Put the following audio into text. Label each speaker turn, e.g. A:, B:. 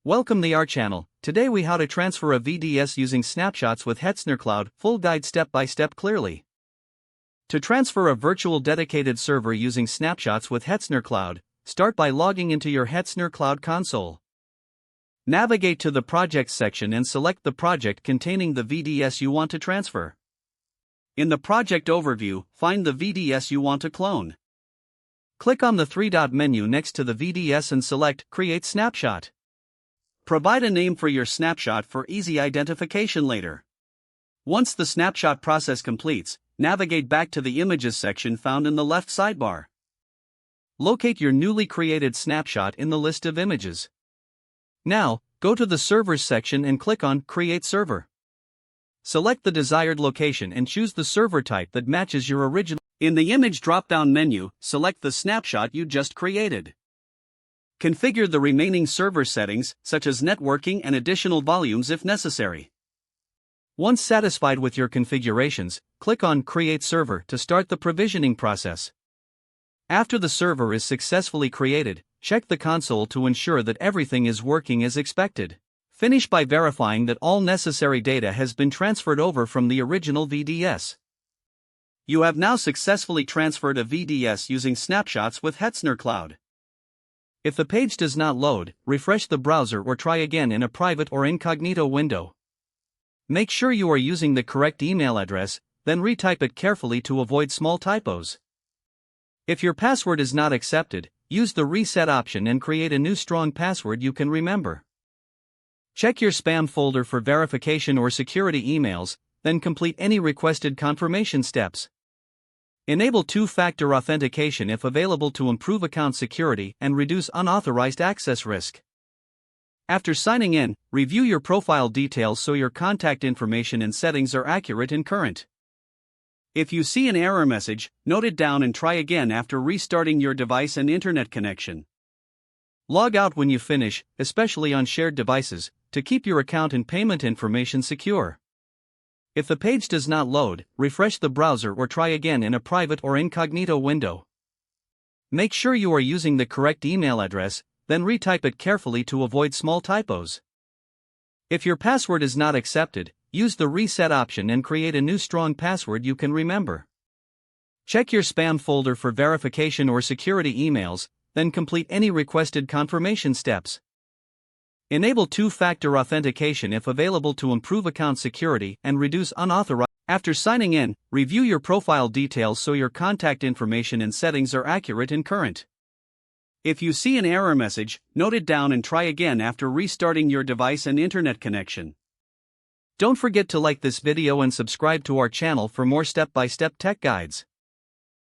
A: Welcome to our channel. Today we how to transfer a VDS using snapshots with Hetzner Cloud, full guide step by step clearly. To transfer a virtual dedicated server using snapshots with Hetzner Cloud, start by logging into your Hetzner Cloud console. Navigate to the Projects section and select the project containing the VDS you want to transfer. In the project overview, find the VDS you want to clone. Click on the three-dot menu next to the VDS and select Create Snapshot. Provide a name for your snapshot for easy identification later. Once the snapshot process completes, navigate back to the Images section found in the left sidebar. Locate your newly created snapshot in the list of images. Now, go to the Servers section and click on Create Server. Select the desired location and choose the server type that matches your original. In the Image drop-down menu, select the snapshot you just created. Configure the remaining server settings, such as networking and additional volumes if necessary. Once satisfied with your configurations, click on Create Server to start the provisioning process. After the server is successfully created, check the console to ensure that everything is working as expected. Finish by verifying that all necessary data has been transferred over from the original VDS. You have now successfully transferred a VDS using snapshots with Hetzner Cloud. If the page does not load, refresh the browser or try again in a private or incognito window. Make sure you are using the correct email address, then retype it carefully to avoid small typos. If your password is not accepted, use the reset option and create a new strong password you can remember. Check your spam folder for verification or security emails, then complete any requested confirmation steps. Enable two-factor authentication if available to improve account security and reduce unauthorized access risk. After signing in, review your profile details so your contact information and settings are accurate and current. If you see an error message, note it down and try again after restarting your device and internet connection. Log out when you finish, especially on shared devices, to keep your account and payment information secure. If the page does not load, refresh the browser or try again in a private or incognito window. Make sure you are using the correct email address, then retype it carefully to avoid small typos. If your password is not accepted, use the reset option and create a new strong password you can remember. Check your spam folder for verification or security emails, then complete any requested confirmation steps. Enable two-factor authentication if available to improve account security and reduce unauthorized. After signing in, review your profile details so your contact information and settings are accurate and current. If you see an error message, note it down and try again after restarting your device and internet connection. Don't forget to like this video and subscribe to our channel for more step-by-step tech guides.